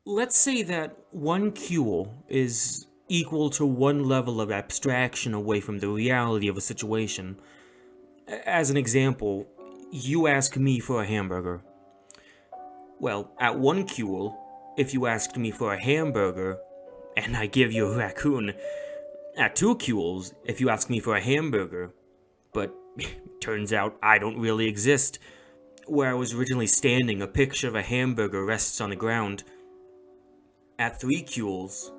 Let's say that one Cuil is equal to one level of abstraction away from the reality of a situation. As an example, you ask me for a hamburger. Well, at one Cuil, if you asked me for a hamburger, and I give you a raccoon, at two Cuils, if you ask me for a hamburger, but turns out I don't really exist. Where I was originally standing, a picture of a hamburger rests on the ground. At three Cuils,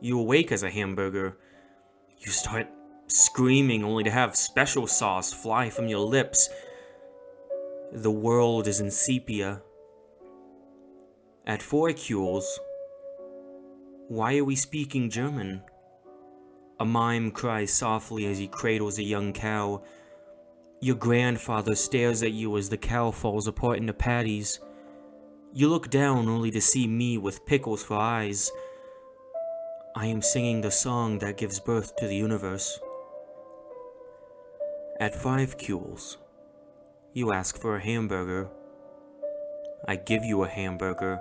you awake as a hamburger. You start screaming only to have special sauce fly from your lips. The world is in sepia. At four Cuils, why are we speaking German? A mime cries softly as he cradles a young cow. Your grandfather stares at you as the cow falls apart into patties. You look down only to see me with pickles for eyes. I am singing the song that gives birth to the universe. At five Cuils, you ask for a hamburger. I give you a hamburger.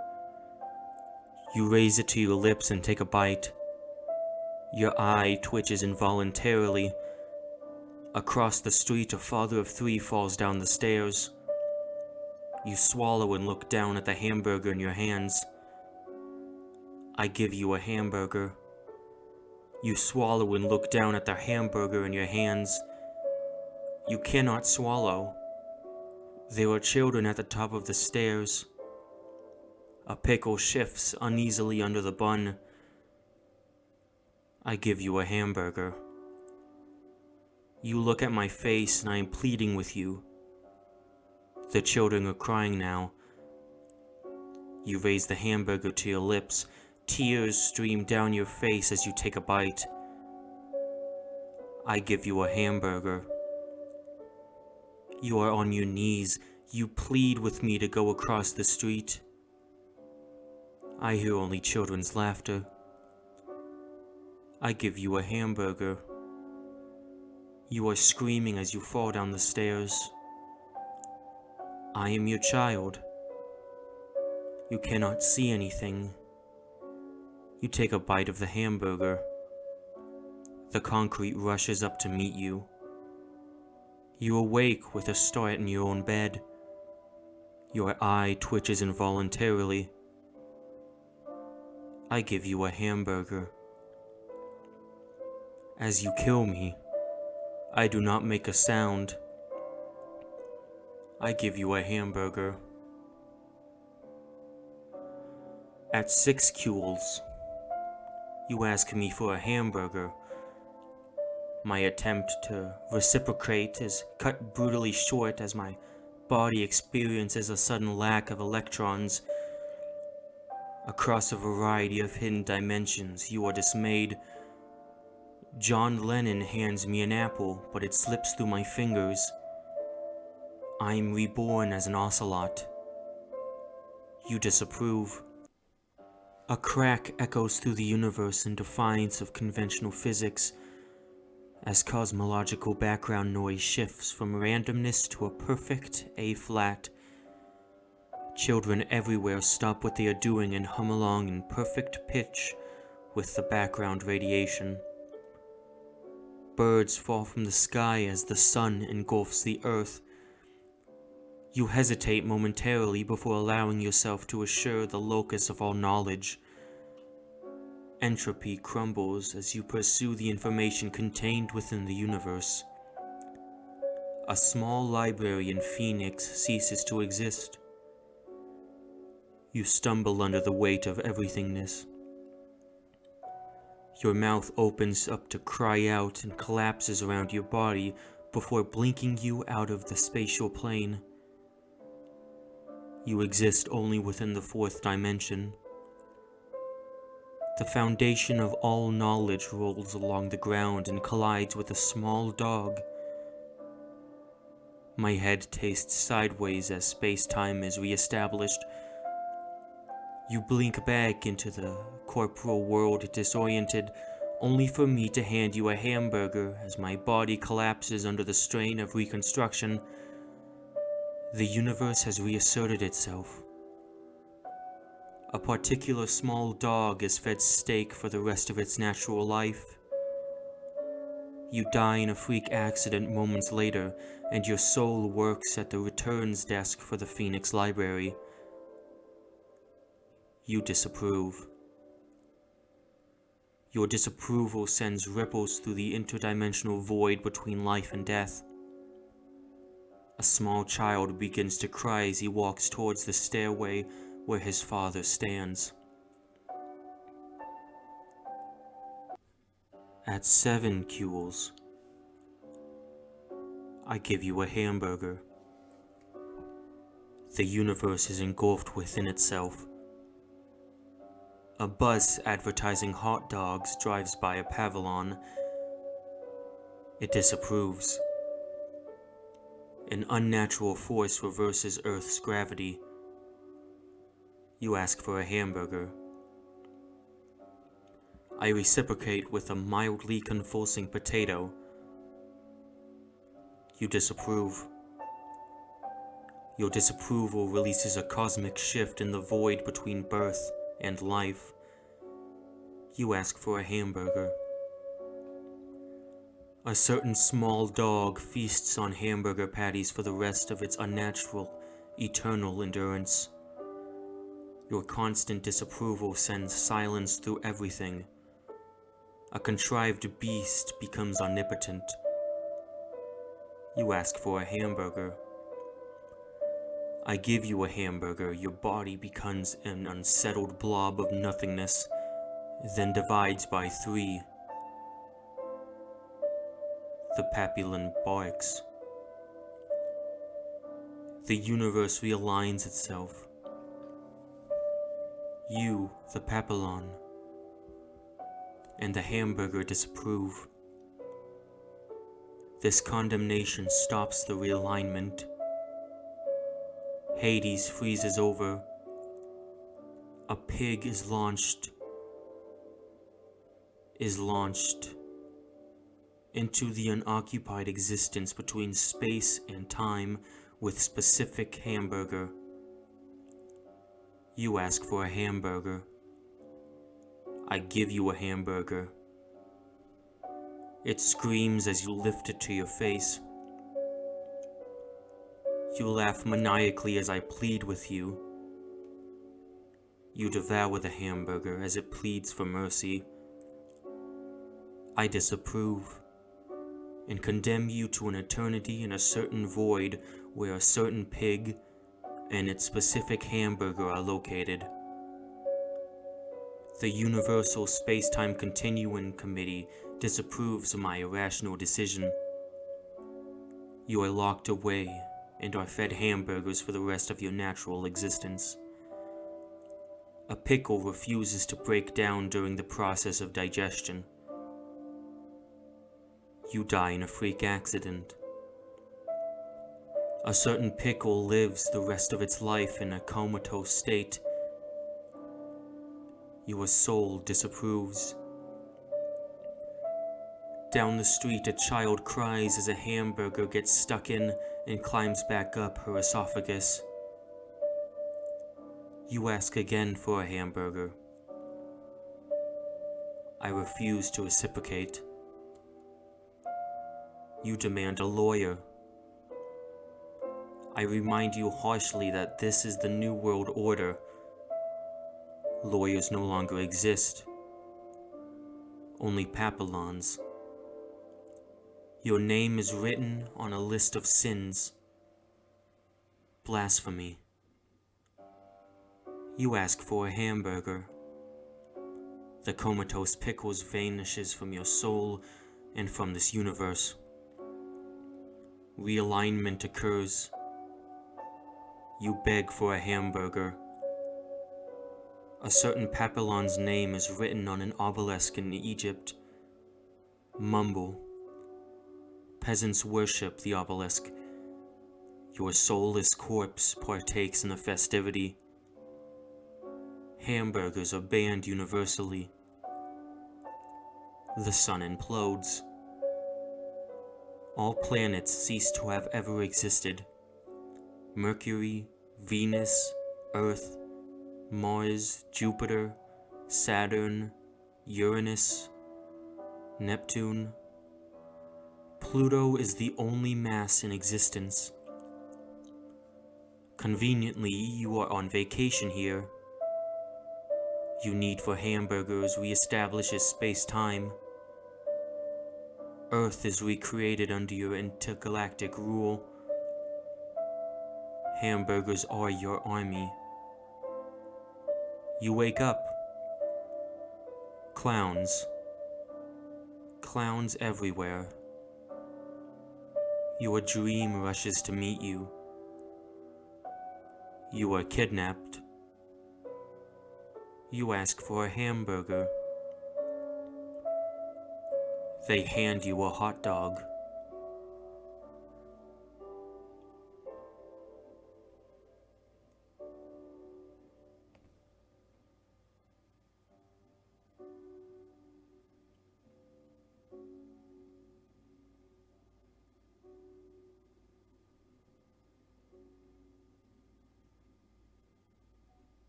You raise it to your lips and take a bite. Your eye twitches involuntarily. Across the street, a father of three falls down the stairs. You swallow and look down at the hamburger in your hands. I give you a hamburger. You swallow and look down at the hamburger in your hands. You cannot swallow. There are children at the top of the stairs. A pickle shifts uneasily under the bun. I give you a hamburger. You look at my face and I am pleading with you. The children are crying now. You raise the hamburger to your lips. Tears stream down your face as you take a bite. I give you a hamburger. You are on your knees. You plead with me to go across the street. I hear only children's laughter. I give you a hamburger. You are screaming as you fall down the stairs. I am your child. You cannot see anything. You take a bite of the hamburger. The concrete rushes up to meet you. You awake with a start in your own bed. Your eye twitches involuntarily. I give you a hamburger. As you kill me, I do not make a sound. I give you a hamburger. At six Cuils, you ask me for a hamburger. My attempt to reciprocate is cut brutally short as my body experiences a sudden lack of electrons. Across a variety of hidden dimensions, you are dismayed. John Lennon hands me an apple, but it slips through my fingers. I am reborn as an ocelot. You disapprove. A crack echoes through the universe in defiance of conventional physics, as cosmological background noise shifts from randomness to a perfect A-flat. Children everywhere stop what they are doing and hum along in perfect pitch with the background radiation. Birds fall from the sky as the sun engulfs the earth. You hesitate momentarily before allowing yourself to assure the locus of all knowledge. Entropy crumbles as you pursue the information contained within the universe. A small library in Phoenix ceases to exist. You stumble under the weight of everythingness. Your mouth opens up to cry out and collapses around your body before blinking you out of the spatial plane. You exist only within the fourth dimension. The foundation of all knowledge rolls along the ground and collides with a small dog. My head tastes sideways as space-time is re-established. You blink back into the corporal world disoriented, only for me to hand you a hamburger as my body collapses under the strain of reconstruction. The universe has reasserted itself. A particular small dog is fed steak for the rest of its natural life. You die in a freak accident moments later, and your soul works at the returns desk for the Phoenix Library. You disapprove. Your disapproval sends ripples through the interdimensional void between life and death. A small child begins to cry as he walks towards the stairway where his father stands. At 7 Cuils, I give you a hamburger. The universe is engulfed within itself. A bus advertising hot dogs drives by a pavilion. It disapproves. An unnatural force reverses Earth's gravity. You ask for a hamburger. I reciprocate with a mildly convulsing potato. You disapprove. Your disapproval releases a cosmic shift in the void between birth and life. You ask for a hamburger. A certain small dog feasts on hamburger patties for the rest of its unnatural, eternal endurance. Your constant disapproval sends silence through everything. A contrived beast becomes omnipotent. You ask for a hamburger. I give you a hamburger. Your body becomes an unsettled blob of nothingness, then divides by 3. The papillon barks. The universe realigns itself. You, the papillon, and the hamburger disapprove. This condemnation stops the realignment. Hades freezes over. A pig is launched into the unoccupied existence between space and time with specific hamburger. You ask for a hamburger. I give you a hamburger. It screams as you lift it to your face. You laugh maniacally as I plead with you. You devour the hamburger as it pleads for mercy. I disapprove and condemn you to an eternity in a certain void where a certain pig and its specific hamburger are located. The Universal Space-Time Continuum Committee disapproves of my irrational decision. You are locked away and are fed hamburgers for the rest of your natural existence. A pickle refuses to break down during the process of digestion. You die in a freak accident. A certain pickle lives the rest of its life in a comatose state. Your soul disapproves. Down the street, a child cries as a hamburger gets stuck in and climbs back up her esophagus. You ask again for a hamburger. I refuse to reciprocate. You demand a lawyer. I remind you harshly that this is the New World Order. Lawyers no longer exist. Only papillons. Your name is written on a list of sins. Blasphemy. You ask for a hamburger. The comatose pickles vanishes from your soul and from this universe. Realignment occurs. You beg for a hamburger. A certain papillon's name is written on an obelisk in Egypt. Mumble. Peasants worship the obelisk. Your soulless corpse partakes in the festivity. Hamburgers are banned universally. The sun implodes. All planets cease to have ever existed. Mercury, Venus, Earth, Mars, Jupiter, Saturn, Uranus, Neptune. Pluto is the only mass in existence. Conveniently, you are on vacation here. Your need for hamburgers reestablishes space-time. Earth is recreated under your intergalactic rule. Hamburgers are your army. You wake up. Clowns. Clowns everywhere. Your dream rushes to meet you. You are kidnapped. You ask for a hamburger. They hand you a hot dog.